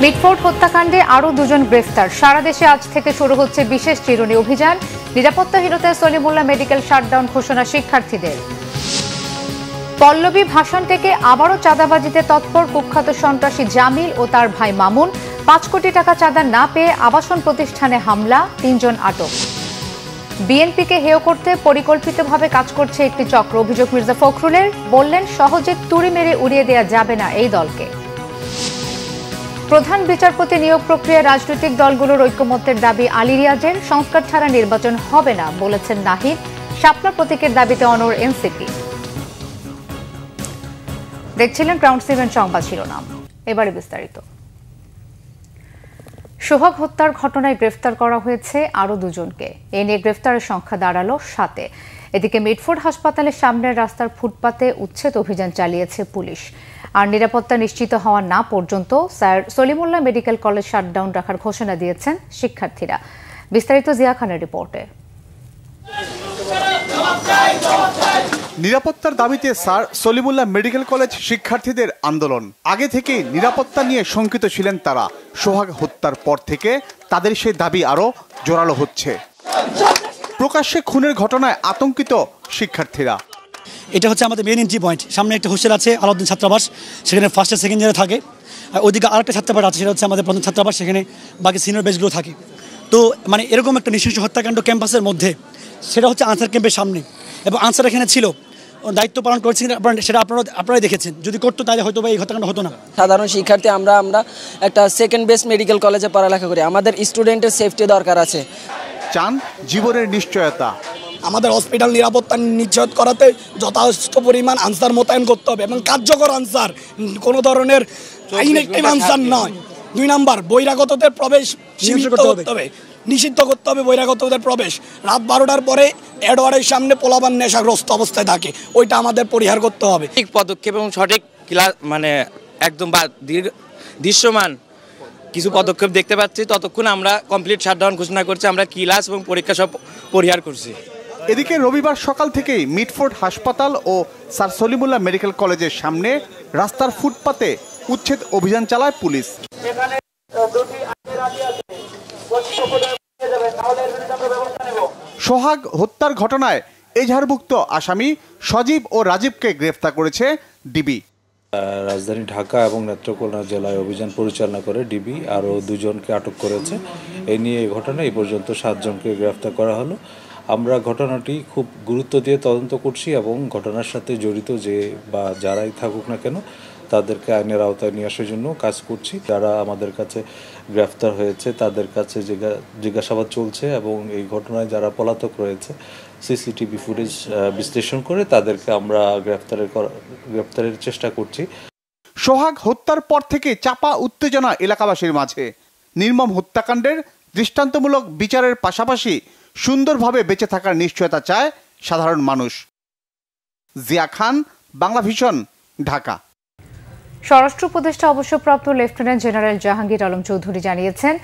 Mitford হত্যাকাণ্ডে আরও দুজন গ্রেফতার। সারা দেশে আজ থেকে শুরু হচ্ছে বিশেষ চিরুনি অভিযান। নিরাপত্তাহীনতায় সলিমুল্লাহ মেডিকেল শাটডাউন ঘোষণা শিক্ষার্থীদের। পল্লবী ভাষণ থেকে আবারও চাঁদাবাজিতে তৎপর কুখ্যাত সন্ত্রাসী জামিল ও তার ভাই মামুন। ৫ কোটি টাকা চাঁদা না পেয়ে আবাসন প্রতিষ্ঠানে হামলা, ৩ জন আটক। বিএনপিকে হেয় করতে পরিকল্পিতভাবে কাজ করছে একটি চক্র, অভিযোগ মির্জা ফখরুলের। বললেন, সহজে তুড়ি মেরে উড়িয়ে দেয়া যাবে না এই দলকে। প্রধান বিচারপতি নিয়োগ প্রক্রিয়া রাজনৈতিক দলগুলোর ঐকমত্যের দাবি আলী রিয়াজের। সংস্কার ছাড়া নির্বাচন হবে না বলেছেন নাহিদ। শাপলা প্রতীকের দাবিতে অনড় এনসিপি। দেখছিলেন ক্রাউন 7 সংবাদ শিরোনাম, এবারে বিস্তারিত। সোহাগ হত্যার ঘটনায় গ্রেফতার করা হয়েছে আরও দুজনকে। এ নিয়ে গ্রেফতারের সংখ্যা দাঁড়ালো 7-এ। এদিকে মিটফোর্ড হাসপাতালের সামনের রাস্তার ফুটপাতে উচ্ছেদ অভিযান চালিয়েছে পুলিশ। আর নিরাপত্তা নিশ্চিত হওয়া না পর্যন্ত sir Salimullah medical college shutdown রাখার ঘোষণা দিয়েছেন শিক্ষার্থীরা। বিস্তারিত জিয়া খানের রিপোর্টে। নিরাপত্তার দাবিতে স্যার সলিমুল্লাহ মেডিকেল কলেজ শিক্ষার্থীদের আন্দোলন। আগে থেকে নিরাপত্তা নিয়ে শঙ্কিত ছিলেন তারা। সোহাগ হত্যার পর থেকে তাদের সেই দাবি আরও জোরালো হচ্ছে। প্রকাশ্যে খুনের ঘটনায় আতঙ্কিত শিক্ষার্থীরা। এটা হচ্ছে আমাদের মেইন এন্ট্রি পয়েন্ট। সামনে একটা হোস্টেল আছে আলাউদ্দিন ছাত্রাবাস, সেখানে ফার্স্ট আর সেকেন্ড ইয়ারে থাকে। আর ওইদিকে আরেকটা ছাত্রাবাস আছে, সেটা হচ্ছে আমাদের প্রথম ছাত্রাবাস, সেখানে বাকি সিনিয়র বেচগুলো থাকে। তো মানে এরকম একটা নৃশংস হত্যাকাণ্ড ক্যাম্পাসের মধ্যে, সেটা হচ্ছে আনসার ক্যাম্পের সামনে, এবং আনসার এখানে ছিল, দায়িত্ব পালন করছেন, সেটা আপনারাই দেখেছেন। যদি করতো তাহলে হয়তো বা এই হত্যাকাণ্ড হতো না। সাধারণ শিক্ষার্থী আমরা একটা সেকেন্ড বেস্ট মেডিকেল কলেজে পড়ালেখা করি, আমাদের স্টুডেন্টের সেফটি দরকার আছে। চান জীবনের নিশ্চয়তা। আমাদের হসপিটাল নিরাপত্তা নিশ্চিত করাতে যথেষ্ট পরিমাণ আনসার মোতায়েন করতে হবে, এবং কার্যকর আনসার, কোনো ধরনের আইনেটিভ আনসার নয়। 2 নাম্বার, বহিরাগতদের প্রবেশ নিষিদ্ধ করতে হবে। বহিরাগতদের প্রবেশ রাত 12টার পরে এডওয়ার্ডের সামনে পোলাবান নেশাগ্রস্ত অবস্থায় থাকে, ওইটা আমাদের পরিহার করতে হবে। ঠিক পদক্ষেপ এবং সঠিক ক্লাস মানে একদম দৃশ্যমান কিছু পদক্ষেপ দেখতে পাচ্ছি, ততক্ষণ আমরা কমপ্লিট শাটডাউন ঘোষণা করছি। আমরা ক্লাস এবং পরীক্ষা সব পরিহার করছি। এদিকে রবিবার সকাল থেকেই মিটফোর্ড হাসপাতাল ও স্যার সলিমুল্লাহ মেডিকেল কলেজের সামনে রাস্তার ফুটপাতে উচ্ছেদ অভিযান চালায় পুলিশ। সোহাগ হত্যার ঘটনায় এজাহারভুক্ত আসামি সজীব ও রাজীবকে গ্রেফতার করেছে ডিবি। রাজধানী ঢাকা এবং নেত্রকোনা জেলায় অভিযান পরিচালনা করে ডিবি আরও 2 জনকে আটক করেছে। এই নিয়ে এই ঘটনায় এই পর্যন্ত 7 জনকে গ্রেফতার করা হলো। আমরা ঘটনাটি খুব গুরুত্ব দিয়ে তদন্ত করছি এবং ঘটনার সাথে জড়িত যে বা যারাই থাকুক না কেন তাদেরকে আইনের আওতায় নিয়ে আসার জন্য কাজ করছি। যারা আমাদের কাছে গ্রেফতার হয়েছে তাদের কাছে জিজ্ঞাসাবাদ চলছে, এবং এই ঘটনায় যারা পলাতক রয়েছে সিসিটিভি ফুটেজ বিশ্লেষণ করে তাদেরকে আমরা গ্রেফতারের চেষ্টা করছি। সোহাগ হত্যার পর থেকে চাপা উত্তেজনা এলাকাবাসীর মাঝে। নির্মম হত্যাকাণ্ডের দৃষ্টান্তমূলক বিচারের পাশাপাশি সুন্দরভাবে বেঁচে থাকার নিশ্চয়তা চায় সাধারণ মানুষ। জিয়া খান, বাংলা ভিশন, ঢাকা। স্বরাষ্ট্র উপদেষ্টা অবসরপ্রাপ্ত লেফটেন্যান্ট জেনারেল জাহাঙ্গীর আলম চৌধুরী জানিয়েছেন,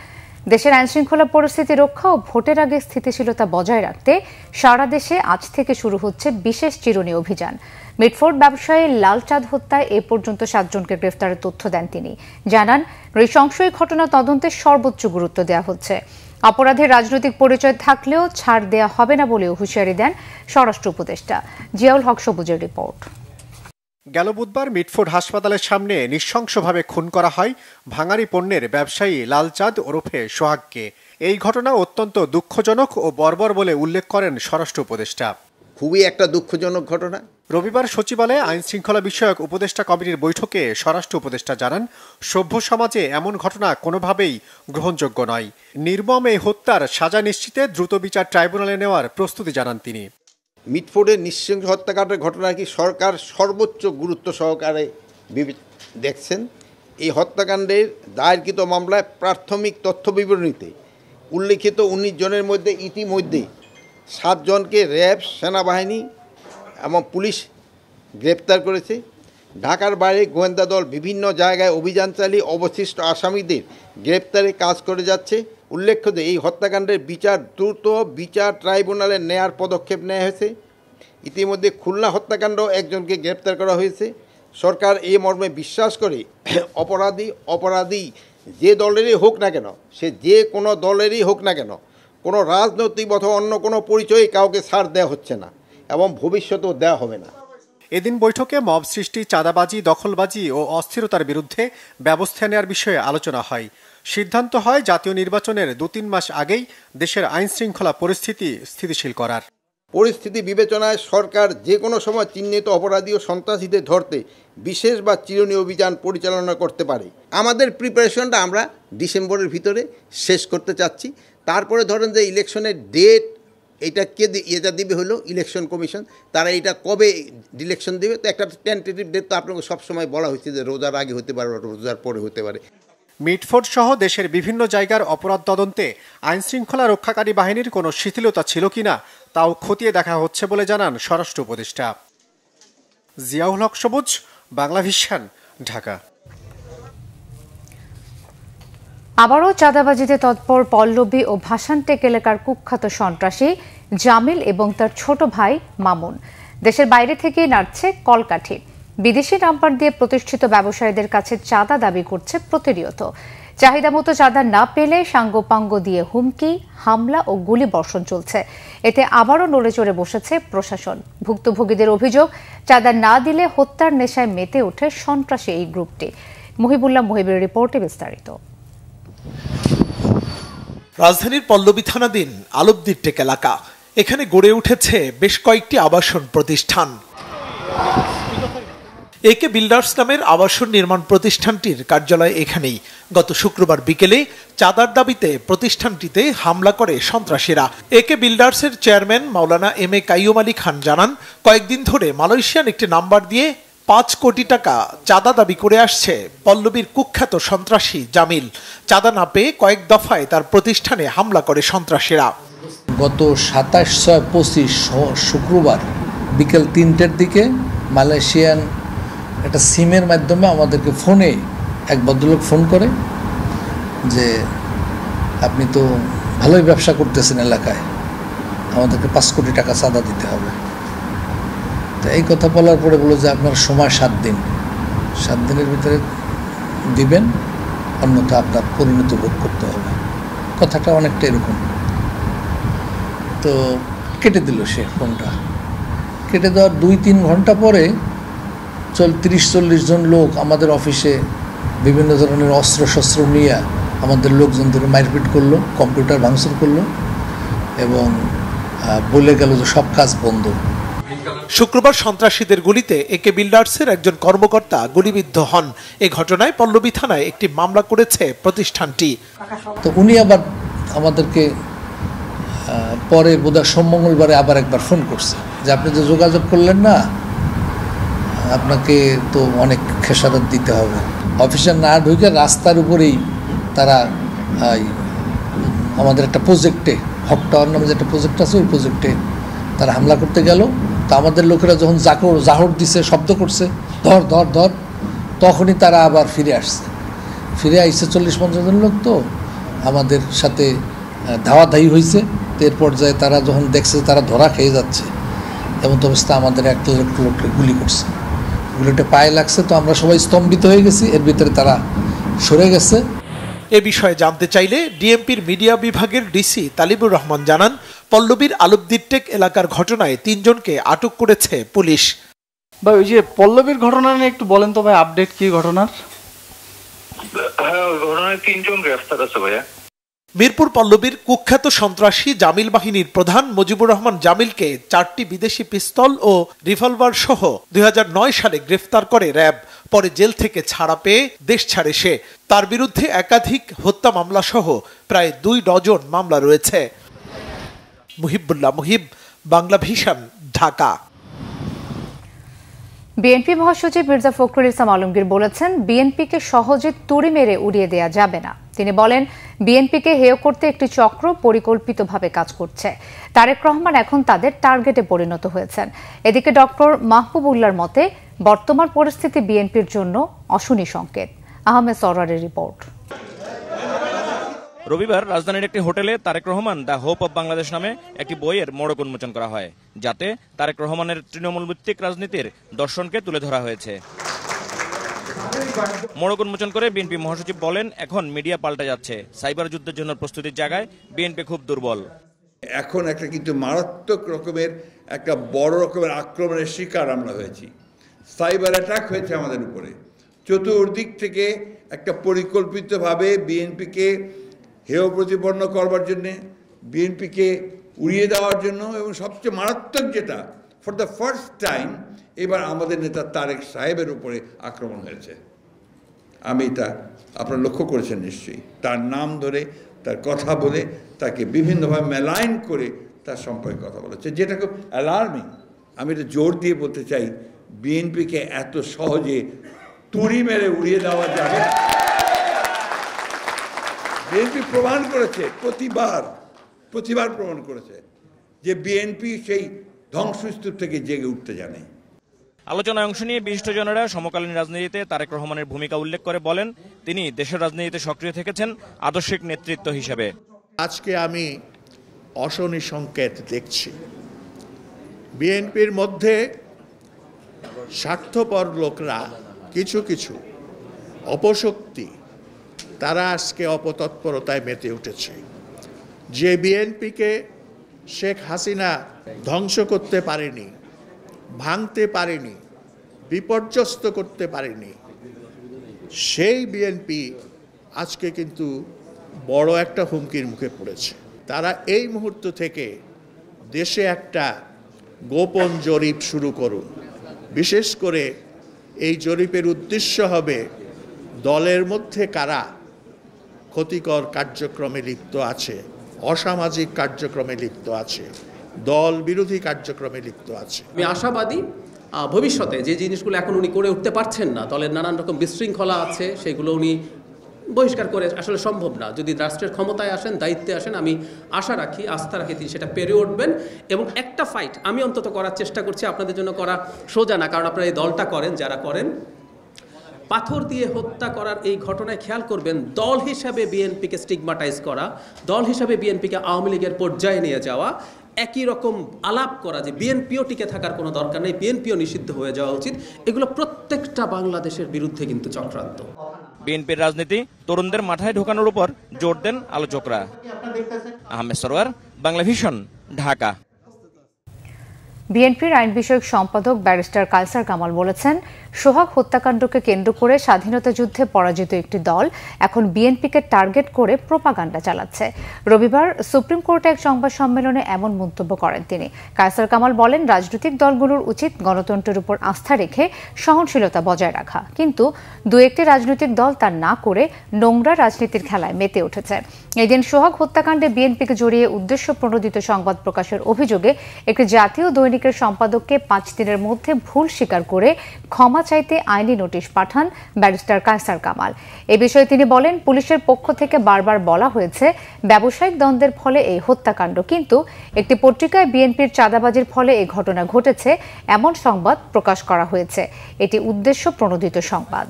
দেশের আইনশৃঙ্খলা পরিস্থিতি রক্ষা ও ভোটের আগে স্থিতিশীলতা বজায় রাখতে সারা দেশে আজ থেকে শুরু হচ্ছে বিশেষ চিরুনি অভিযান। মিটফোর্ড ব্যবসায়ী লালচাঁদ হত্যায় এ পর্যন্ত 7 জনকে গ্রেফতারের তথ্য দেন তিনি। জানান, নৃশংস ঘটনা তদন্তে সর্বোচ্চ গুরুত্ব দেওয়া হচ্ছে। অপরাধের রাজনৈতিক পরিচয় থাকলেও ছাড় দেয়া হবে না বলেও হুঁশিয়ারি দেন স্বরাষ্ট্র উপদেষ্টা। জিয়াউল হক সবুজের রিপোর্ট। গেল বুধবার মিটফোর্ড হাসপাতালের সামনে নৃশংসভাবে খুন করা হয় ভাঙাড়ি পণ্যের ব্যবসায়ী লালচাঁদ ওরফে সোহাগকে। এই ঘটনা অত্যন্ত দুঃখজনক ও বর্বর বলে উল্লেখ করেন স্বরাষ্ট্র উপদেষ্টা। খুবই একটা দুঃখজনক ঘটনা। রবিবার সচিবালয়ে আইন শৃঙ্খলা বিষয়ক উপদেষ্টা কমিটির বৈঠকে স্বরাষ্ট্র উপদেষ্টা জানান, সভ্য সমাজে এমন ঘটনা কোনোভাবেই গ্রহণযোগ্য নয়। নির্মম এই হত্যার সাজা নিশ্চিতে দ্রুত বিচার ট্রাইব্যুনালে নেওয়ার প্রস্তুতি জানান তিনি। মিটফোর্ডের নৃশংস হত্যাকাণ্ডের ঘটনা কি সরকার সর্বোচ্চ গুরুত্ব সহকারে দেখছেন। এই হত্যাকাণ্ডের দায়েরকৃত মামলায় প্রাথমিক তথ্য বিবরণীতে উল্লিখিত 19 জনের মধ্যে ইতিমধ্যে 7 জনকে র্যাব, সেনাবাহিনী এবং পুলিশ গ্রেপ্তার করেছে। ঢাকার বাইরে গোয়েন্দা দল বিভিন্ন জায়গায় অভিযান চালিয়ে অবশিষ্ট আসামিদের গ্রেপ্তারে কাজ করে যাচ্ছে। উল্লেখ্য যে এই হত্যাকাণ্ডের বিচার দ্রুত বিচার ট্রাইব্যুনালে নেয়ার পদক্ষেপ নেওয়া হয়েছে। ইতিমধ্যে খুলনা হত্যাকাণ্ড একজনকে গ্রেপ্তার করা হয়েছে। সরকার এই মর্মে বিশ্বাস করে অপরাধী যে দলেরই হোক না কেন, সে যে কোনো দলেরই হোক না কেন, কোনো রাজনৈতিক অথবা অন্য কোনো পরিচয়ে কাউকে ছাড় দেওয়া হচ্ছে না এবং ভবিষ্যতেও দেওয়া হবে না। এদিন বৈঠকে মব সৃষ্টি, চাঁদাবাজি, দখলবাজি ও অস্থিরতার বিরুদ্ধে ব্যবস্থা নেওয়ার বিষয়ে আলোচনা হয়। সিদ্ধান্ত হয় জাতীয় নির্বাচনের 2-3 মাস আগেই দেশের আইন শৃঙ্খলা পরিস্থিতি স্থিতিশীল করার। পরিস্থিতি বিবেচনায় সরকার যে কোনো সময় চিহ্নিত অপরাধী ও সন্ত্রাসীদের ধরতে বিশেষ বা চিরুনি অভিযান পরিচালনা করতে পারে। আমাদের প্রিপারেশনটা আমরা ডিসেম্বরের ভিতরে শেষ করতে চাচ্ছি। তারপরে ধরেন যে ইলেকশনের ডেট, এটা এটা দিবে হলো ইলেকশন কমিশন, তারা এটা কবে ইলেকশন দেবে, তো একটা টেন্টেটিভ ডেট তো আপনাকে সবসময় বলা হয়েছে যে রোজার আগে হতে পারে, রোজার পরে হতে পারে। মিটফোর্ড সহ দেশের বিভিন্ন জায়গার অপরাধ তদন্তে আইনশৃঙ্খলা রক্ষাকারী বাহিনীর কোনো শিথিলতা ছিল কিনা তাও খতিয়ে দেখা হচ্ছে বলে জানান স্বরাষ্ট্র উপদেষ্টা। জিয়াউল হক সবুজ, বাংলা ভিশন, ঢাকা। আবারও চাঁদাবাজিতে তৎপর পল্লবী ও ভাসানটেক এলাকার কুখ্যাত সন্ত্রাসী জামিল এবং তার ছোট ভাই মামুন। দেশের বাইরে থেকেই নাড়ছে কলকাঠি। বিদেশি নাম্বার দিয়ে প্রতিষ্ঠিত ব্যবসায়ীদের কাছে চাঁদা দাবি করছে প্রতিনিয়ত। চাহিদা মতো চাঁদা না পেলে সাঙ্গপাঙ্গ দিয়ে হুমকি, হামলা ও গুলি বর্ষণ চলছে। এতে আবারও নড়ে চড়ে বসেছে প্রশাসন। ভুক্তভোগীদের অভিযোগ, চাঁদা না দিলে হত্যার নেশায় মেতে ওঠে সন্ত্রাসী এই গ্রুপটি। মুহিবুল্লাহ মুহিবের রিপোর্টে বিস্তারিত। রাজধানীর পল্লবী থানাধীন আলবদিরটেক এলাকা, এখানে গড়ে উঠেছে বেশ কয়েকটি আবাসন প্রতিষ্ঠান। একে বিল্ডার্স নামের আবাসন নির্মাণ প্রতিষ্ঠানটির কার্যালয় এখানেই। গত শুক্রবার বিকেলে চাঁদার দাবিতে প্রতিষ্ঠানটিতে হামলা করে সন্ত্রাসীরা। একে বিল্ডার্সের চেয়ারম্যান মাওলানা এম.এ. কাইয়ুম আলী খান জানান, কয়েকদিন ধরে মালয়েশিয়ান একটি নাম্বার দিয়ে 5 কোটি টাকা চাঁদা দাবি করে আসছে পল্লবীর কুখ্যাত সন্ত্রাসী জামিল। চাঁদা না পেয়ে কয়েক দফায় তার প্রতিষ্ঠানে হামলা করে সন্ত্রাসীরা। গত 27/6/25 শুক্রবার বিকেল 3টের দিকে মালয়েশিয়ান একটা সিমের মাধ্যমে আমাদেরকে ফোনে এক ভদ্রলোক ফোন করে যে আপনি তো ভালোই ব্যবসা করতেছেন এলাকায়, আমাদেরকে 5 কোটি টাকা চাঁদা দিতে হবে। তো এই কথা বলার পরে বললো যে আপনার সময় 7 দিন, 7 দিনের ভিতরে দিবেন, অন্যথা আপনার পরিণতি ভোগ করতে হবে। কথাটা অনেকটা এরকম। তো কেটে দিল সে ফোনটা। কেটে দেওয়ার 2-3 ঘন্টা পরে 30-40 জন লোক আমাদের অফিসে বিভিন্ন ধরনের অস্ত্র নিয়ে আমাদের লোকজনদের মারপিট করলো, কম্পিউটার ভাঙচুর করলো এবং বলে গেল যে সব কাজ বন্ধ। শুক্রবার সন্ত্রাসীদের গুলিতে একে বিল্ডার্সের একজন কর্মকর্তা গুলিবিদ্ধ হন। এই ঘটনায় পল্লবী থানায় একটি মামলা করেছে প্রতিষ্ঠানটি। তো উনি আবার আমাদেরকে পরে বোধহয় সোম-মঙ্গলবারে আবার একবার ফোন করছে যে আপনি যে যোগাযোগ করলেন না, আপনাকে তো অনেক খেসারত দিতে হবে। অফিসে না ঢুকে রাস্তার উপরেই তারা আমাদের একটা প্রজেক্টে, হক টাওয়ার নামে যে একটা প্রজেক্ট আছে, ওই প্রজেক্টে তারা হামলা করতে গেল। তো আমাদের লোকেরা যখন জাহর দিছে, শব্দ করছে ধর ধর ধর, তখনই তারা আবার ফিরে আসছে। ফিরে আসছে 40-50 জন লোক, তো আমাদের সাথে ধাওয়াধাই হয়েছে। তো এর পর্যায়ে তারা যখন দেখছে তারা ধরা খেয়ে যাচ্ছে, এমন অবস্থা আমাদের একটা লোককে গুলি করছে। গুলিটা পায়ে লাগছে, তো আমরা সবাই স্তম্ভিত হয়ে গেছি। এর ভিতরে তারা সরে গেছে। এ বিষয়ে জানতে চাইলে ডিএমপির মিডিয়া বিভাগের ডিসি তালিবুর রহমান জানান, পল্লবীর আলবদিরটেক এলাকার ঘটনায় 3 জনকে আটক করেছে পুলিশ। ভাই, ওই যে পল্লবীর ঘটনা নিয়ে একটু বলেন তো ভাই, আপডেট কি ঘটনার? হ্যাঁ, ঘটনায় 3 জন গ্রেফতার আছে ভাইয়া। মিরপুর পল্লবীর কুখ্যাত সন্ত্রাসী জামিল বাহিনীর প্রধান মুজিবুর রহমান জামিলকে 4টি বিদেশি পিস্তল ও রিভলভার সহ 2009 সালে গ্রেফতার করে র্যাব। পরে জেল থেকে ছাড়া পেয়ে দেশ ছাড়ে সে। তার বিরুদ্ধে একাধিক হত্যা মামলা সহ প্রায় 2 ডজন মামলা রয়েছে। মুহিবুল্লাহ মুহিব, বাংলা ভিশন, ঢাকা। বিএনপি মহাসচিব মির্জা ফখরুল ইসলাম আলমগীর বলেছেন, বিএনপিকে সহজে তুড়ি মেরে উড়িয়ে দেয়া যাবে না। তিনি বলেন, বিএনপিকে হেয় করতে একটি চক্র পরিকল্পিতভাবে কাজ করছে। তারেক রহমান এখন তাদের টার্গেটে পরিণত হয়েছেন। এদিকে ডক্টর মাহবুবুল্লাহর মতে বর্তমান পরিস্থিতি বিএনপির জন্য অশনি সংকেত। আহমেদ সরওয়ারের রিপোর্ট। রবিবার রাজধানীর একটি হোটেলে Tarek Rahman the hope of Bangladesh নামে একটি বইয়ের মোড়ক উন্মোচন করা হয়, যাতে তারেক রহমানের তৃণমূল ভিত্তিক রাজনীতির দর্শনকে তুলে ধরা হয়েছে। মোড়ক উন্মোচন করে বিএনপি মহাসচিব বলেন, এখন মিডিয়া পাল্টে যাচ্ছে, সাইবার যুদ্ধের জন্য প্রস্তুতির জায়গায় বিএনপি খুব দুর্বল। এখন একটা কিন্তু মারাত্মক রকমের একটা বড় রকমের আক্রমণের শিকার আমরা হয়েছি। সাইবার অ্যাটাক হয়েছে আমাদের উপরে, চতুর্দিক থেকে একটা পরিকল্পিতভাবে বিএনপিকে হেয় প্রতিপন্ন করবার জন্যে, বিএনপিকে উড়িয়ে দেওয়ার জন্য, এবং সবচেয়ে মারাত্মক যেটা, ফর দ্য ফার্স্ট টাইম এবার আমাদের নেতা তারেক সাহেবের উপরে আক্রমণ হয়েছে। আমি এটা আপনারা লক্ষ্য করেছেন নিশ্চয়ই, তার নাম ধরে, তার কথা বলে, তাকে বিভিন্নভাবে মেলাইন করে তার সম্পর্কে কথা বলেছে, যেটা খুব অ্যালার্মিং। আমি এটা জোর দিয়ে বলতে চাই, বিএনপিকে এত সহজে তুড়ি মেরে উড়িয়ে দেওয়া যাবে। বিএনপি প্রমাণ করেছে, প্রতিবার প্রমাণ করেছে যে বিএনপি সেই ধ্বংসস্তূপ থেকে জেগে উঠতে জানে। আলোচনায় অংশ নিয়ে বিশিষ্টজনেরা সমকালীন রাজনীতিতে তারেক রহমানের ভূমিকা উল্লেখ করে বলেন, তিনি দেশের রাজনীতিতে সক্রিয় থেকেছেন আদর্শিক নেতৃত্ব হিসেবে। আজকে আমি অশনি সংকেত দেখছি বিএনপির মধ্যে। স্বার্থপর লোকরা, কিছু অপশক্তি, তারা আজকে অপতৎপরতায় মেতে উঠেছে। যে বিএনপিকে শেখ হাসিনা ধ্বংস করতে পারেনি, ভাঙতে পারেনি, বিপর্যস্ত করতে পারেনি, সেই বিএনপি আজকে কিন্তু বড় একটা হুমকির মুখে পড়েছে। তারা এই মুহূর্ত থেকে দেশে একটা গোপন জরিপ শুরু করুন। বিশেষ করে এই জরিপের উদ্দেশ্য হবে দলের মধ্যে কারা ক্ষতিকর কার্যক্রমে লিপ্ত আছে, অসামাজিক কার্যক্রমে লিপ্ত আছে, দল বিরোধী কার্যক্রমে লিপ্ত আছে। আমি আশাবাদী ভবিষ্যতে যে জিনিসগুলো এখন উনি করে উঠতে পারছেন না, দলের নানান রকম বিশৃঙ্খলা আছে, সেগুলো উনি বহিষ্কার করে আসলে সম্ভব না। যদি রাষ্ট্রের ক্ষমতায় আসেন, দায়িত্বে আসেন, আমি আশা রাখি, আস্থা রাখি তিনি সেটা পেরে উঠবেন। এবং একটা ফাইট আমি অন্তত করার চেষ্টা করছি, আপনাদের জন্য করা সোজা না, কারণ আপনারা এই দলটা করেন, যারা করেন। পাথর দিয়ে হত্যা করার এই ঘটনায় খেয়াল করবেন, দল হিসাবে বিএনপিকে স্টিগমাটাইজ করা, দল হিসাবে বিএনপিকে আওয়ামী লীগের পর্যায়ে নিয়ে যাওয়া, একই রকম আলাপ করা যে বিএনপিও টিকে থাকার কোনো দরকার নেই, বিএনপিও নিষিদ্ধ হয়ে যাওয়া উচিত, এগুলো প্রত্যেকটা বাংলাদেশের বিরুদ্ধে কিন্তু চক্রান্ত। বিএনপির রাজনীতি তরুণদের মাথায় ঢোকানোর উপর জোর দেন আলোচকরা। আহমেদ সরওয়ার, বাংলা ভিশন, ঢাকা। বিএনপির আইন বিষয়ক সম্পাদক ব্যারিস্টার কায়সার কামাল বলেছেন, সোহাগ হত্যাকাণ্ডকে কেন্দ্র করে স্বাধীনতা যুদ্ধে পরাজিত একটি দল এখন বিএনপিকে টার্গেট করে প্রোপাগান্ডা চালাচ্ছে। রবিবার সুপ্রিম কোর্টে এক সংবাদ সম্মেলনে এমন মন্তব্য করেন তিনি। কায়সার কামাল বলেন, রাজনৈতিক দলগুলোর উচিত গণতন্ত্রের উপর আস্থা রেখে সহনশীলতা বজায় রাখা, কিন্তু দু একটি রাজনৈতিক দল তা না করে নোংরা রাজনীতির খেলায় মেতে উঠেছে। এদিন সোহাগ হত্যাকাণ্ডে বিএনপিকে জড়িয়ে উদ্দেশ্য প্রণোদিত সংবাদ প্রকাশের অভিযোগে একটি জাতীয় দৈনিকের সম্পাদককে 5 দিনের মধ্যে ভুল স্বীকার করে ক্ষমা চাইতে আইনি নোটিশ পাঠান ব্যারিস্টার কায়সার কামাল। এ বিষয়ে তিনি বলেন, পুলিশের পক্ষ থেকে বারবার বলা হয়েছে ব্যবসায়িক দ্বন্দ্বের ফলে এই হত্যাকাণ্ড, কিন্তু একটি পত্রিকায় বিএনপির চাঁদাবাজির ফলে এই ঘটনা ঘটেছে এমন সংবাদ প্রকাশ করা হয়েছে। এটি উদ্দেশ্য প্রণোদিত সংবাদ।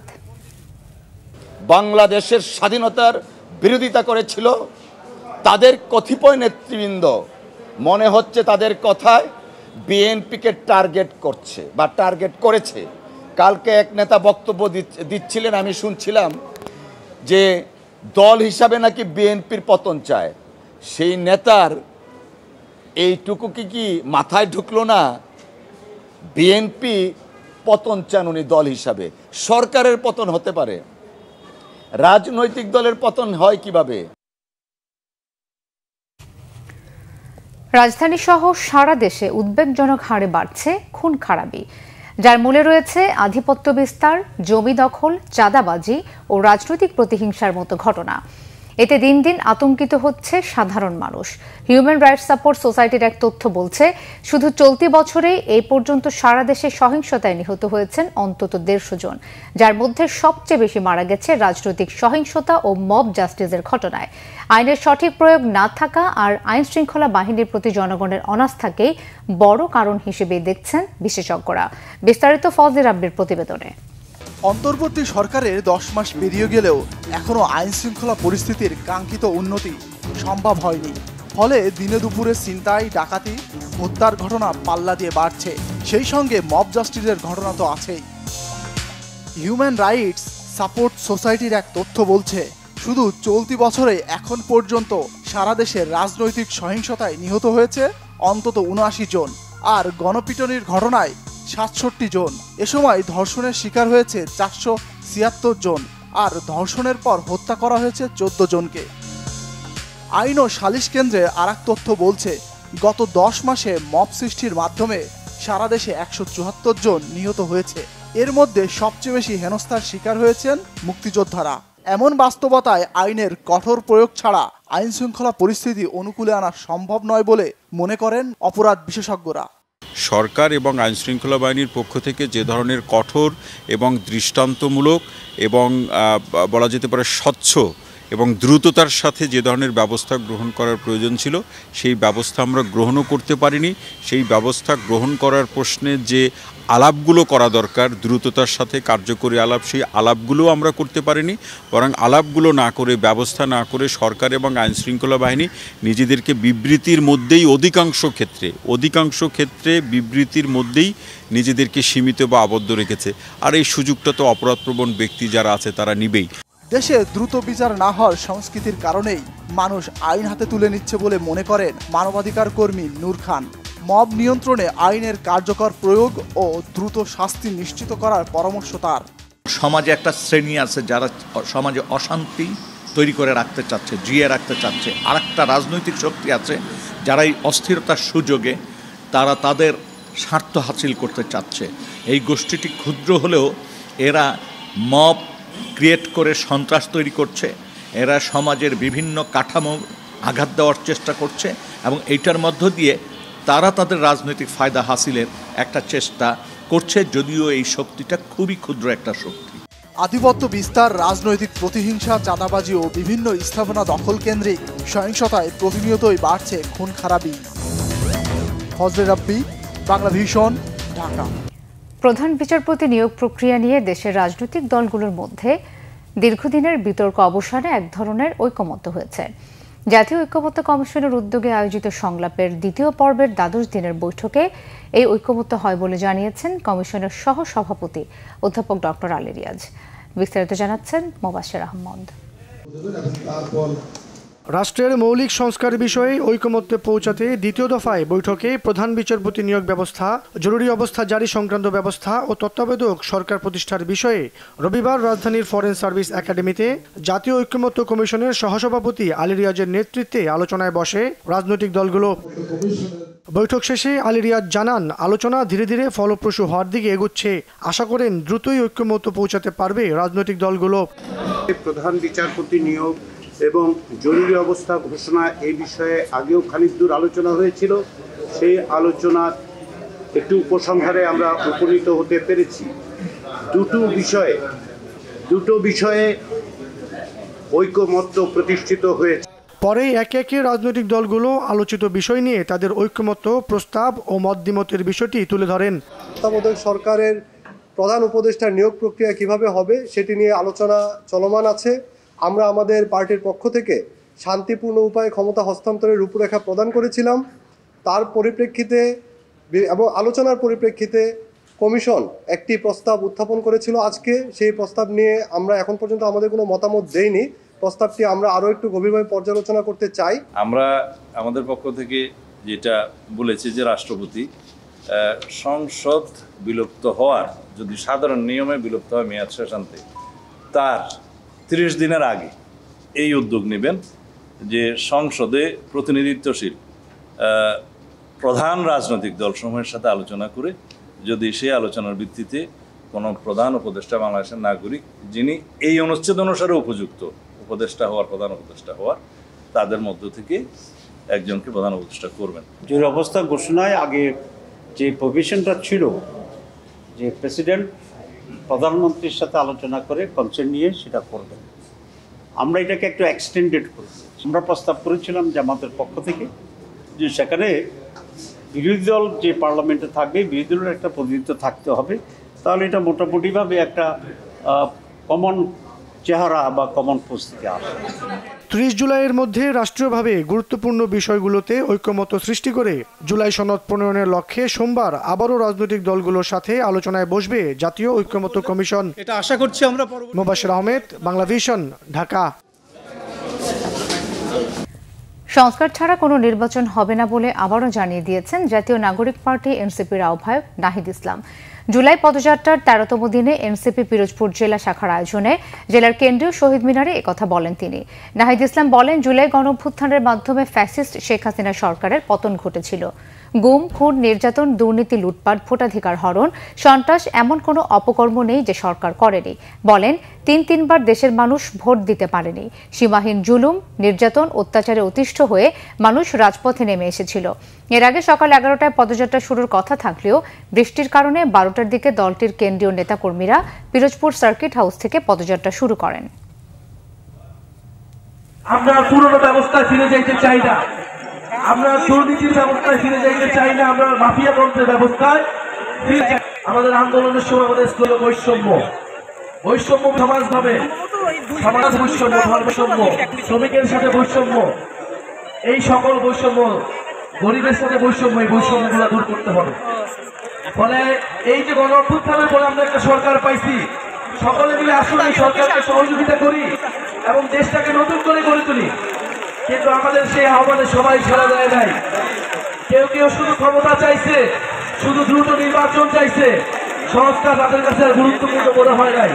বাংলাদেশের স্বাধীনতার বিরোধিতা করেছিল তাদের কতিপয় নেতৃবৃন্দ, মনে হচ্ছে তাদের কথায় বিএনপিকে টার্গেট করছে বা টার্গেট করেছে। কালকে এক নেতা বক্তব্য দিচ্ছিলেন, আমি শুনছিলাম যে দল হিসাবে নাকি বিএনপির পতন চায়। সেই নেতার এইটুকু কি মাথায় ঢুকলো না? বিএনপি পতন চান উনি দল হিসাবে, সরকারের পতন হতে পারে, রাজনৈতিক দলের পতন হয় কিভাবে? রাজধানী সহ সারা দেশে উদ্বেগজনক হারে বাড়ছে খুন খারাপি, যার মূলে রয়েছে আধিপত্য বিস্তার, জমি দখল, চাঁদাবাজি ও রাজনৈতিক প্রতিহিংসার মতো ঘটনা। এতে দিন দিন আতঙ্কিত হচ্ছে সাধারণ মানুষ। হিউম্যান রাইটস সাপোর্ট সোসাইটির এক তথ্য বলছে, শুধু চলতি বছরে এই পর্যন্ত সারা দেশে সহিংসতায় নিহত হয়েছেন অন্তত 150 জন, যার মধ্যে সবচেয়ে বেশি মারা গেছে রাজনৈতিক সহিংসতা ও মব জাস্টিসের ঘটনায়। আইনের সঠিক প্রয়োগ না থাকা আর আইন শৃঙ্খলা বাহিনীর প্রতি জনগণের অনাস্থাকেই বড় কারণ হিসেবে দেখছেন বিশেষজ্ঞরা। বিস্তারিত ফজলে রাব্বির প্রতিবেদনে। অন্তর্বর্তী সরকারের 10 মাস পেরিয়ে গেলেও এখনো আইন শৃঙ্খলা পরিস্থিতির কাঙ্ক্ষিত উন্নতি সম্ভব হয়নি। ফলে দিনে দুপুরে ছিনতাই, ডাকাতি, হত্যার ঘটনা পাল্লা দিয়ে বাড়ছে। সেই সঙ্গে মব জাস্টিসের ঘটনা তো আছেই। হিউম্যান রাইটস সাপোর্ট সোসাইটির এক তথ্য বলছে, শুধু চলতি বছরে এখন পর্যন্ত সারা দেশের রাজনৈতিক সহিংসতায় নিহত হয়েছে অন্তত ৭৯ জন, আর গণপিটুনির ঘটনায় ৬৭ জন। এ সময় ধর্ষণের শিকার হয়েছে ৪৭৬ জন, আর ধর্ষণের পর হত্যা করা হয়েছে ১৪ জনকে। আইন ও সালিশ কেন্দ্রে আরেক তথ্য বলছে, গত ১০ মাসে মব সৃষ্টির মাধ্যমে সারা দেশে ১৭৪ জন নিহত হয়েছে। এর মধ্যে সবচেয়ে বেশি হেনস্থার শিকার হয়েছেন মুক্তিযোদ্ধারা। এমন বাস্তবতায় আইনের কঠোর প্রয়োগ ছাড়া আইন শৃঙ্খলা পরিস্থিতি অনুকূলে আনা সম্ভব নয় বলে মনে করেন অপরাধ বিশেষজ্ঞরা। সরকার এবং আইন শৃঙ্খলা বাহিনীর পক্ষ থেকে যে ধরনের কঠোর এবং দৃষ্টান্তমূলক এবং বলা যেতে পারে স্বচ্ছ এবং দ্রুততার সাথে যে ধরনের ব্যবস্থা গ্রহণ করার প্রয়োজন ছিল, সেই ব্যবস্থা আমরা গ্রহণও করতে পারিনি। সেই ব্যবস্থা গ্রহণ করার প্রশ্নে যে আলাপগুলো করা দরকার, দ্রুততার সাথে কার্যকরী আলাপ, সেই আলাপগুলোও আমরা করতে পারিনি। বরং আলাপগুলো না করে, ব্যবস্থা না করে সরকার এবং আইন শৃঙ্খলা বাহিনী নিজেদেরকে বিবৃতির মধ্যেই অধিকাংশ ক্ষেত্রে বিবৃতির মধ্যেই নিজেদেরকে সীমিত বা আবদ্ধ রেখেছে। আর এই সুযোগটা তো অপরাধপ্রবণ ব্যক্তি যারা আছে তারা নিবেই। দেশে দ্রুত বিচার না হওয়ার সংস্কৃতির কারণেই মানুষ আইন হাতে তুলে নিচ্ছে বলে মনে করেন মানবাধিকার কর্মী নূর খান। মব নিয়ন্ত্রণে আইনের কার্যকর প্রয়োগ ও দ্রুত শাস্তি নিশ্চিত করার পরামর্শ তার। সমাজে একটা শ্রেণী আছে যারা সমাজে অশান্তি তৈরি করে রাখতে চাচ্ছে, জিয়ে রাখতে চাচ্ছে। আর একটা রাজনৈতিক শক্তি আছে যারা এই অস্থিরতার সুযোগে তারা তাদের স্বার্থ হাসিল করতে চাচ্ছে। এই গোষ্ঠীটি ক্ষুদ্র হলেও এরা মব ক্রিয়েট করে সন্ত্রাস তৈরি করছে, এরা সমাজের বিভিন্ন কাঠামো আঘাত দেওয়ার চেষ্টা করছে এবং এইটার মধ্য দিয়ে তারা তাদের রাজনৈতিক ফায়দা হাসিলের একটা চেষ্টা করছে, যদিও এই শক্তিটা খুবই ক্ষুদ্র একটা শক্তি। আধিপত্য বিস্তার, রাজনৈতিক প্রতিহিংসা, চাঁদাবাজি ও বিভিন্ন স্থাপনা দখল কেন্দ্রিক সহিংসতায় প্রতিনিয়তই বাড়ছে খুন খারাপি। ফজলে রাব্বি, বাংলা ভিশন, ঢাকা। প্রধান বিচারপতি নিয়োগ প্রক্রিয়া নিয়ে দেশের রাজনৈতিক দলগুলোর মধ্যে দীর্ঘদিনের বিতর্ক অবসানে এক ধরনের ঐকমত্য হয়েছে। জাতীয় ঐক্যমত্য কমিশনের উদ্যোগে আয়োজিত সংলাপের দ্বিতীয় পর্বের দ্বাদশ দিনের বৈঠকে এই ঐকমত্য হয় বলে জানিয়েছেন কমিশনের সহ সভাপতি অধ্যাপক ডক্টর আলী রিয়াজ। বিস্তারিত জানাচ্ছেন মোবাশ্বের আহমদ। রাষ্ট্রের মৌলিক সংস্কার বিষয়ে ঐকমত্যে পৌঁছাতে দ্বিতীয় দফায় বৈঠকে প্রধান বিচারপতি নিয়োগ ব্যবস্থা, জরুরি অবস্থা জারি সংক্রান্ত ব্যবস্থা ও তত্ত্বাবধায়ক সরকার প্রতিষ্ঠার বিষয়ে রবিবার রাজধানীর ফরেন সার্ভিস একাডেমিতে জাতীয় ঐক্যমত্য কমিশনের সহসভাপতি আলী রিয়াজের নেতৃত্বে আলোচনায় বসে রাজনৈতিক দলগুলো। বৈঠক শেষে আলী রিয়াজ জানান, আলোচনা ধীরে ধীরে ফলপ্রসূ হওয়ার দিকে এগুচ্ছে। আশা করেন দ্রুতই ঐক্যমত্য পৌঁছাতে পারবে রাজনৈতিক দলগুলো। প্রধান বিচারপতি নিয়োগ এবং জরুরি অবস্থা ঘোষণা এই বিষয়ে আগেও খানিক দূর আলোচনা হয়েছিল। সেই আলোচনার একটু উপসংহারে আমরা উপনীত হতে পেরেছি। দুটো বিষয়ে ঐকমত্য প্রতিষ্ঠিত হয়েছে। পরে একে একে রাজনৈতিক দলগুলো আলোচিত বিষয় নিয়ে তাদের ঐকমত্য প্রস্তাব ও মতদ্বিমতের বিষয়টি তুলে ধরেন। তত্ত্বাবধায়ক সরকারের প্রধান উপদেষ্টার নিয়োগ প্রক্রিয়া কিভাবে হবে সেটি নিয়ে আলোচনা চলমান আছে। আমরা আমাদের পার্টির পক্ষ থেকে শান্তিপূর্ণ উপায়ে ক্ষমতা হস্তান্তরের রূপরেখা প্রদান করেছিলাম। তার পরিপ্রেক্ষিতে এবং আলোচনার পরিপ্রেক্ষিতে কমিশন একটি প্রস্তাব উত্থাপন করেছিল আজকে। সেই প্রস্তাব নিয়ে আমরা এখন পর্যন্ত আমাদের কোনো মতামত দেইনি। প্রস্তাবটি আমরা আরও একটু গভীরভাবে পর্যালোচনা করতে চাই। আমরা আমাদের পক্ষ থেকে যেটা বলেছি যে রাষ্ট্রপতি সংসদ বিলুপ্ত হওয়ার, যদি সাধারণ নিয়মে বিলুপ্ত হয় মেয়াদ শেষান্তে, তার 30 দিনের আগে এই উদ্যোগ নেবেন যে সংসদে প্রতিনিধিত্বশীল প্রধান রাজনৈতিক দলসমূহের সাথে আলোচনা করে যদি সেই আলোচনার ভিত্তিতে কোনো প্রধান উপদেষ্টা, বাংলাদেশের নাগরিক যিনি এই অনুচ্ছেদ অনুসারে উপযুক্ত উপদেষ্টা হওয়ার, প্রধান উপদেষ্টা হওয়ার, তাদের মধ্য থেকে একজনকে প্রধান উপদেষ্টা করবেন। জরুরি অবস্থা ঘোষণায় আগে যে প্রভিশনটা ছিল যে প্রেসিডেন্ট প্রধানমন্ত্রীর সাথে আলোচনা করে কনসেন্ট নিয়ে সেটা করবেন, আমরা এটাকে একটু এক্সটেন্ডেড করেছি। আমরা প্রস্তাব করেছিলাম যে আমাদের পক্ষ থেকে যে সেখানে বিরোধী দল যে পার্লামেন্টে থাকবে, বিরোধী দলের একটা প্রতিনিধিত্ব থাকতে হবে। তাহলে এটা মোটামুটিভাবে একটা কমন চেহারা বা কমন পরিস্থিতি আসে। 30 জুলাইয়ের মধ্যে রাষ্ট্রীয়ভাবে গুরুত্বপূর্ণ বিষয়গুলোতে ঐক্যমত্য সৃষ্টি করে জুলাই সনদ প্রণয়নের লক্ষ্যে সোমবার আবারও রাজনৈতিক দলগুলোর সাথে আলোচনায় বসবে জাতীয় ঐক্যমত্য কমিশন। এটা আশা করছি আমরা। মোবাশ্বের আহমেদ, বাংলা ভিশন, ঢাকা। সংস্কার ছাড়া কোনো নির্বাচন হবে না বলে আবারও জানিয়ে দিয়েছেন জাতীয় নাগরিক পার্টি এনসিপির আহ্বায়ক নাহিদ ইসলাম। জুলাই পদযাত্রার 13তম দিনে এনসিপি পিরোজপুর জেলা শাখার আয়োজনে জেলার কেন্দ্রীয় শহীদ মিনারে একথা বলেন তিনি। নাহিদ ইসলাম বলেন, জুলাই গণঅভ্যুত্থানের মাধ্যমে ফ্যাসিস্ট শেখ হাসিনা সরকারের পতন ঘটেছিল। গুম, খুন, নির্যাতন, দুর্নীতি, লুটপাট, ভোটাধিকার হরণ, সন্ত্রাস এমন কোনো অপকর্ম নেই যে সরকার করেনি। বলেন, তিনবার দেশের মানুষ ভোট দিতে পারেনি। সীমাহীন জুলুম, নির্যাতন, অত্যাচারে অতিষ্ঠ হয়ে মানুষ রাজপথে নেমে এসেছিল। এর আগে সকাল 11টায় পদযাত্রা শুরুর কথা থাকলেও বৃষ্টির কারণে 12টার দিকে দলটির কেন্দ্রীয় নেতাকর্মীরা পিরোজপুর সার্কিট হাউস থেকে পদযাত্রা শুরু করেন। আমরা পুরনো ব্যবস্থায় ফিরে যেতে চাই না, আমরা দুর্নীতির ব্যবস্থায় ফিরে যেতে চাই না, আমরা মাফিয়া তন্ত্রের ব্যবস্থায় ফিরে চাই। আমাদের আন্দোলনের সময় আমাদের ছিল বৈষম্য সমাজ ভাবে, সমাজ বৈষম্য, ধর্ম বৈষম্য, শ্রমিকের সাথে বৈষম্য, এই সকল বৈষম্য, গরিবের সাথে বৈষম্য, এই বৈষম্যগুলো দূর করতে হবে। ফলে এই যে গণঅভ্যুত্থানের পরে আমরা একটা সরকার পাইছি, সকলে মিলে আসলে এই সরকারকে সহযোগিতা করি এবং দেশটাকে নতুন করে গড়ে তুলি। কিন্তু আমাদের সেই আহ্বানে সবাই সাড়া দেয় নাই। কেউ শুধু ক্ষমতা চাইছে, শুধু দ্রুত নির্বাচন চাইছে, সংস্কার তাদের কাছে গুরুত্বপূর্ণ মনে হয় নাই।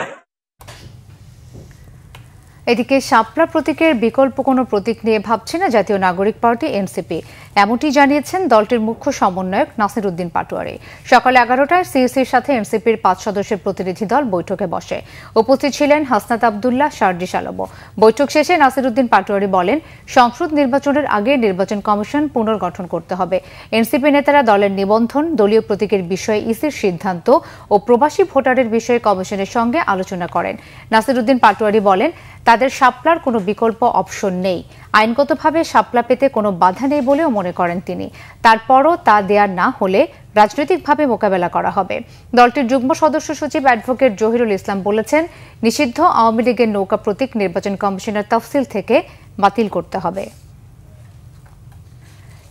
এদিকে শাপলা প্রতীকের বিকল্প কোনো প্রতীক নিয়ে ভাবছে না জাতীয় নাগরিক পার্টি এনসিপি, এমনটি জানিয়েছেন দলটির মুখ্য সমন্বয়ক নাসির উদ্দিন পাটোয়ারি। সকাল 11টায় সিইসির সাথে এনসিপির 5 সদস্যের প্রতিনিধি দল বৈঠকে বসে। উপস্থিত ছিলেন হাসনাত আবদুল্লাহ, শারজিস আলমও। বৈঠক শেষে নাসির উদ্দিন পাটোয়ারি বলেন, সংসদ নির্বাচনের আগে নির্বাচন কমিশন পুনর্গঠন করতে হবে। এনসিপি নেতারা দলের নিবন্ধন, দলীয় প্রতীকের বিষয়ে ইসির সিদ্ধান্ত ও প্রবাসী ভোটারের বিষয়ে কমিশনের সঙ্গে আলোচনা করেন। নাসির উদ্দিন পাটোয়ারি বলেন, তাদের শাপলার কোনো বিকল্প অপশন নেই। আইনগতভাবে শাপলা পেতে কোনো বাধা নেই বলেও মনে করেন তিনি। তারপরও তা দেয়া না হলে রাজনৈতিকভাবে মোকাবেলা করা হবে। দলটির যুগ্ম সদস্য সচিব অ্যাডভোকেট জহিরুল ইসলাম বলেছেন, নিষিদ্ধ আওয়ামী লীগের নৌকা প্রতীক নির্বাচন কমিশনের তফসিল থেকে বাতিল করতে হবে।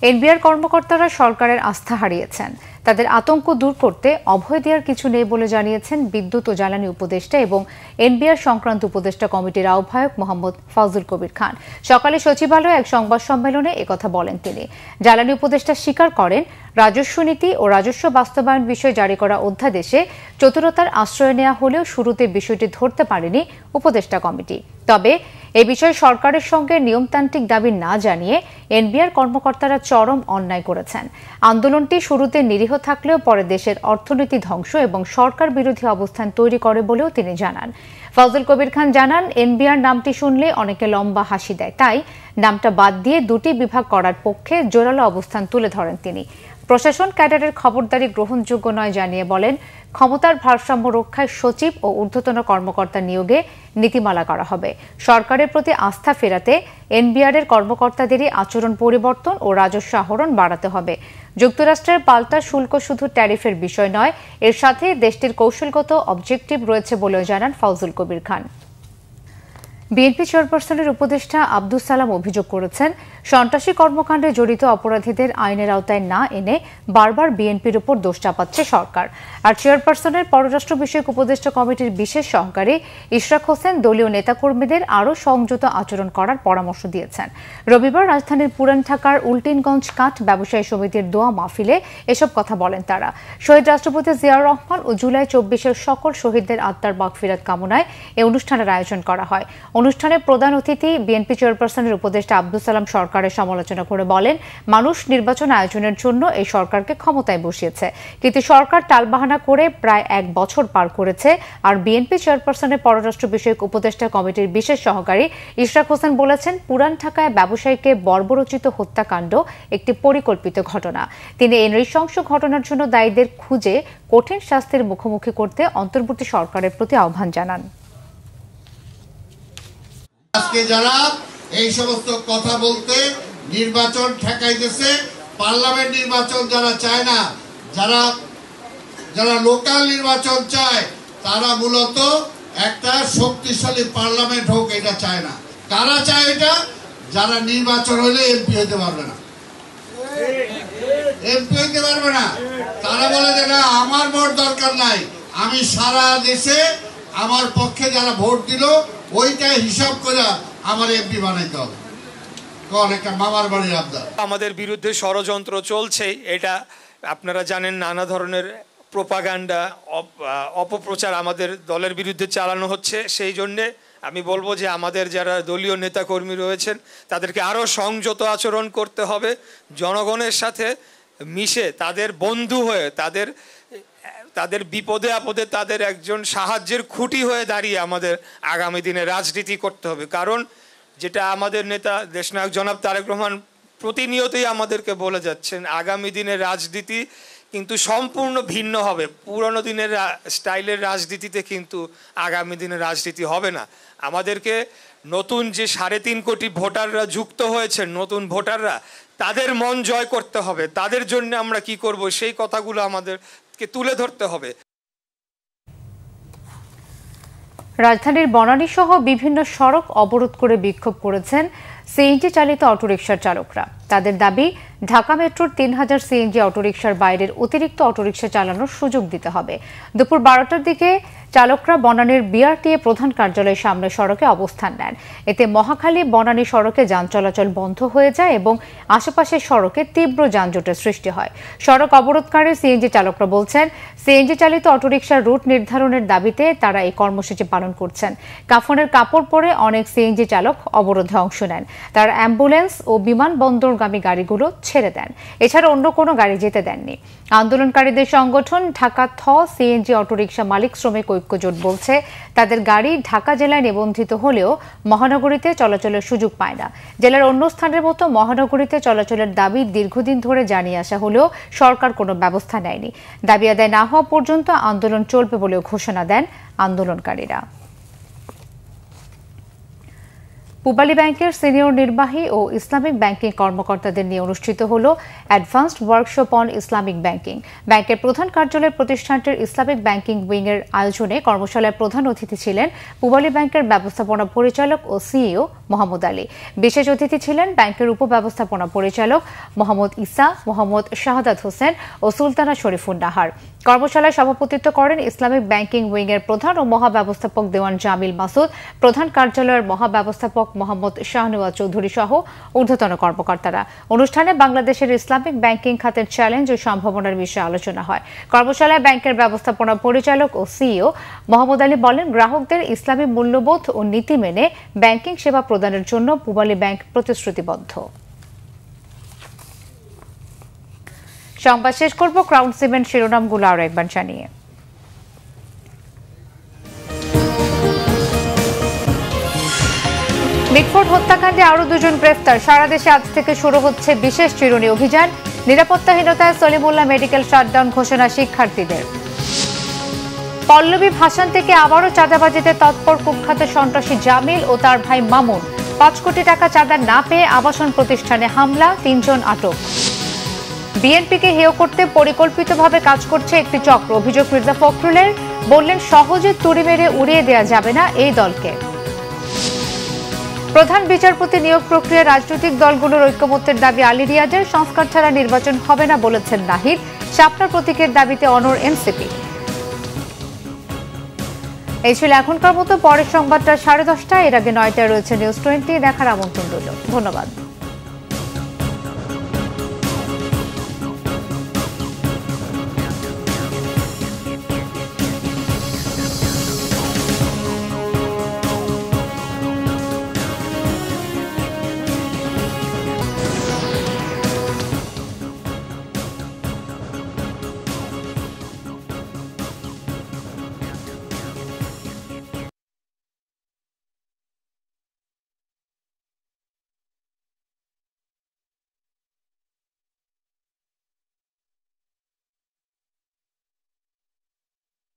এনবিআর কর্মকর্তারা সরকারের আস্থা হারিয়েছেন। তাদের আতঙ্ক দূর করতে অভয় দেওয়ার কিছু নেই বলে জানিয়েছেন বিদ্যুৎ ও জ্বালানি উপদেষ্টা এবং এনবিআর সংক্রান্ত উপদেষ্টা কমিটির আহ্বায়ক মোহাম্মদ ফাউজুল কবির খান। সকালে সচিবালয়ে এক সংবাদ সম্মেলনে একথা বলেন তিনি। জ্বালানি উপদেষ্টা স্বীকার করেন, রাজস্ব নীতি ও রাজস্ব বাস্তবায়ন বিষয়ে জারি করা অধ্যাদেশে চতুরতার আশ্রয় নেওয়া হলেও শুরুতে বিষয়টি ধরতে পারেনি উপদেষ্টা কমিটি। তবে এ বিষয়ে সরকারের সঙ্গে নিয়মতান্ত্রিক দাবি না জানিয়ে এনবিআর কর্মকর্তারা চরম অন্যায় করেছেন। আন্দোলনটি শুরুতে নিরীহ থাকলেও পরে দেশের অর্থনীতি ধ্বংস এবং সরকার বিরোধী অবস্থান তৈরি করে বলেও তিনি জানান। ফাউজুল কবির খান জানান, এনবিআর নামটি শুনলে অনেকে লম্বা হাসি দেয়, তাই নামটা বাদ দিয়ে দুটি বিভাগ করার পক্ষে জোরালো অবস্থান তুলে ধরেন তিনি। প্রশাসন ক্যাডারের খবরদারি গ্রহণযোগ্য নয় জানিয়ে বলেন, ক্ষমতার ভারসাম্য রক্ষায় সচিব ও ঊর্ধ্বতন কর্মকর্তা নিয়োগে নীতিমালা করা হবে। সরকারের প্রতি আস্থা ফেরাতে এনবিআরের কর্মকর্তাদেরই আচরণ পরিবর্তন ও রাজস্ব আহরণ বাড়াতে হবে। যুক্তরাষ্ট্রের পাল্টা শুল্ক শুধু ট্যারিফের বিষয় নয়, এর সাথে দেশটির কৌশলগত অবজেক্টিভ রয়েছে বলেও জানান ফাউজুল কবির খান। বিএনপি চেয়ারপারসনের উপদেষ্টা আব্দুস সালাম অভিযোগ করেছেন, সন্ত্রাসী কর্মকাণ্ডে জড়িত অপরাধীদের আইনের আওতায় না এনে বারবার বিএনপির উপর দোষ চাপাচ্ছে সরকার। আর চেয়ারপারসনের পররাষ্ট্র বিষয়ক উপদেষ্টা কমিটির বিশেষ সহকারী ইশরাক হোসেন দলীয় নেতাকর্মীদের আরও সংযত আচরণ করার পরামর্শ দিয়েছেন। রবিবার রাজধানীর পুরান ঢাকার উল্টিনগঞ্জ কাঠ ব্যবসায়ী সমিতির দোয়া মাহফিলে এসব কথা বলেন তারা। শহীদ রাষ্ট্রপতি জিয়াউর রহমান ও জুলাই 24-এর সকল শহীদদের আত্মার মাগফিরাত কামনায় এই অনুষ্ঠানের আয়োজন করা হয়। অনুষ্ঠানে প্রধান অতিথি বিএনপি চেয়ারপারসনের উপদেষ্টা আব্দুস সালাম সরকারের সমালোচনা করে বলেন, মানুষ নির্বাচন আয়োজনের জন্য এই সরকারকে ক্ষমতায় বসিয়েছে, কিন্তু সরকার টালবাহানা করে প্রায় 1 বছর পার করেছে। আর বিএনপি চেয়ারপারসনের পররাষ্ট্র বিষয়ক উপদেষ্টা কমিটির বিশেষ সহকারী ইশরাক হোসেন বলেছেন, পুরান ঢাকায় ব্যবসায়ীকে বর্বরোচিত হত্যাকাণ্ড একটি পরিকল্পিত ঘটনা। তিনি এই নৃশংস ঘটনার জন্য দায়ীদের খুঁজে কঠিন শাস্তির মুখোমুখি করতে অন্তর্বর্তী সরকারের প্রতি আহ্বান জানান। আজকে যারা এই সমস্ত কথা বলতে নির্বাচন ঠেকাইতেছে, পার্লামেন্ট নির্বাচন যারা চায় না, যারা লোকাল নির্বাচন চায়, তারা মূলত একটা শক্তিশালী পার্লামেন্ট হোক, এটা চায় না। কারা চায় এটা? যারা নির্বাচন হলে এমপি হতে পারবে না, এমপি হতে পারবে না। তারা বলে যে না, আমার ভোট দরকার নাই, আমি সারা দেশে আমার পক্ষে যারা ভোট দিল ওইটা হিসাব করে আমার এমপি বানাইতে হবে। কোন একটা মামার বাড়ির আবদার। আমাদের বিরুদ্ধে ষড়যন্ত্র চলছে, এটা আপনারা জানেন। নানা ধরনের প্রোপাগান্ডা, অপপ্রচার আমাদের দলের বিরুদ্ধে চালানো হচ্ছে। সেই জন্যে আমি বলবো যে আমাদের যারা দলীয় নেতাকর্মী রয়েছেন তাদেরকে আরও সংযত আচরণ করতে হবে, জনগণের সাথে মিশে তাদের বন্ধু হয়ে, তাদের বিপদে আপদে তাদের একজন সাহায্যের খুঁটি হয়ে দাঁড়িয়ে আমাদের আগামী দিনে রাজনীতি করতে হবে। কারণ যেটা আমাদের নেতা দেশনায়ক জনাব তারেক রহমান প্রতিনিয়তই আমাদেরকে বলে যাচ্ছেন, আগামী দিনের রাজনীতি কিন্তু সম্পূর্ণ ভিন্ন হবে। পুরনো দিনের স্টাইলের রাজনীতিতে কিন্তু আগামী দিনের রাজনীতি হবে না। আমাদেরকে নতুন যে 3.5 কোটি ভোটাররা যুক্ত হয়েছে, নতুন ভোটাররা, তাদের মন জয় করতে হবে। তাদের জন্য আমরা কি করব সেই কথাগুলো আমাদেরকে তুলে ধরতে হবে। রাজধানীর বনানী সহ বিভিন্ন সড়ক অবরোধ করে বিক্ষোভ করেছেন সিএনজি চালিত অটোরিকশার চালকরা। তাদের দাবি, ঢাকা মেট্রোর 3000 সিএনজি অটোরিকশার বাইরের অতিরিক্ত অটোরিকশা চালানোর সুযোগ দিতে হবে। দুপুর 12টার দিকে চালকরা বনানীর বিআরটিএ প্রধান কার্যালয়ের সামনে সড়কে অবস্থান নেন। এতে মহাখালী বনানী সড়কে যান চলাচল বন্ধ হয়ে যায় এবং আশেপাশের সড়কে তীব্র যানজটের সৃষ্টি হয়। সড়ক অবরোধকারী সিএনজি চালকরা বলছেন, সিএনজি চালিত অটোরিকশার রুট নির্ধারণের দাবিতে তারা এই কর্মসূচি পালন করছেন। কাফনের কাপড় পরে অনেক সিএনজি চালক অবরোধে অংশ নেন। তারা অ্যাম্বুলেন্স ও বিমানবন্দরগামী গাড়িগুলো ছেড়ে দেন। এছাড়া অন্য কোনো গাড়ি যেতে দেননি। আন্দোলনকারীদের সংগঠন ঢাকা সিএনজি অটোরিকশা মালিক শ্রমিক ঐক্য জোট বলছে, তাদের গাড়ি ঢাকা জেলায় নিবন্ধিত হলেও মহানগরীতে চলাচলের সুযোগ পায় না। জেলার অন্য স্থানের মতো মহানগরীতে চলাচলের দাবি দীর্ঘদিন ধরে জানিয়ে আসা হলেও সরকার কোনো ব্যবস্থা নেয়নি। দাবি আদায় না হওয়া পর্যন্ত আন্দোলন চলবে বলেও ঘোষণা দেন আন্দোলনকারীরা। পূবালী ব্যাংকের সিনিয়র নির্বাহী ও ইসলামিক ব্যাংকিং কর্মকর্তাদের নিয়ে অনুষ্ঠিত হল advanced workshop on Islamic banking. ব্যাংকের প্রধান কার্যালয়ের প্রতিষ্ঠানটির ইসলামিক ব্যাংকিং উইং এর আয়োজনে কর্মশালায় প্রধান অতিথি ছিলেন পূবালী ব্যাংকের ব্যবস্থাপনা পরিচালক ও সিইও মোহাম্মদ আলী। বিশেষ অতিথি ছিলেন ব্যাংকের উপব্যবস্থাপনা পরিচালক মোহাম্মদ ইসা, মোহাম্মদ শাহাদাত হোসেন ও সুলতানা শরীফুন নাহার। কর্মশালায় সভাপতিত্ব করেন ইসলামিক ব্যাংকিং উইং এর প্রধান ও মহাব্যবস্থাপক দেওয়ান জামিল মাসুদ, প্রধান কার্যালয়ের মহাব্যবস্থাপক মোহাম্মদ শাহনেওয়াজ চৌধুরী সহ ঊর্ধ্বতন কর্মকর্তারা। অনুষ্ঠানে বাংলাদেশের ইসলামিক ব্যাংকিং খাতের চ্যালেঞ্জ ও সম্ভাবনার বিষয়ে আলোচনা হয়। কর্মশালায় ব্যাংকের ব্যবস্থাপনা পরিচালক ও সিইও মোহাম্মদ আলী বলেন, গ্রাহকদের ইসলামী মূল্যবোধ ও নীতি মেনে ব্যাংকিং সেবা প্রদানের জন্য পূবালী ব্যাংক প্রতিশ্রুতিবদ্ধ। সংবাদ শেষ করব ক্রাউন সিমেন্ট শিরোনামগুলো আরো একবার জানিয়ে। মিটফোর্ড হত্যাকাণ্ডে আরো 2 জন গ্রেফতার। সারা দেশে আজ থেকে শুরু হচ্ছে বিশেষ চিরুনি অভিযান। নিরাপত্তাহীনতায় সলিমুল্লাহ মেডিকেল শাটডাউন ঘোষণা শিক্ষার্থীদের। পল্লবী ভাসান থেকে আবারও চাঁদাবাজিতে তৎপর কুখ্যাত সন্ত্রাসী জামিল ও তার ভাই মামুন। 5 কোটি টাকা চাঁদা না পেয়ে আবাসন প্রতিষ্ঠানে হামলা, 3 জন আটক। বিএনপিকে হেয় করতে পরিকল্পিতভাবে কাজ করছে একটি চক্র, অভিযোগ মির্জা ফখরুলের। বললেন, সহজে তুড়ি মেরে উড়িয়ে দেওয়া যাবে না এই দলকে। প্রধান বিচারপতি নিয়োগ প্রক্রিয়া রাজনৈতিক দলগুলোর ঐক্যমত্যের দাবি আলী রিয়াজের। সংস্কার ছাড়া নির্বাচন হবে না বলেছেন নাহিদ। শাপলা প্রতীকের দাবিতে অনড় এনসিপি। এই ছিল এখনকার মতো। পরের সংবাদটা 10:30। এর আগে 9টায় রয়েছে নিউজ 20। দেখার আমন্ত্রণ রইল। ধন্যবাদ।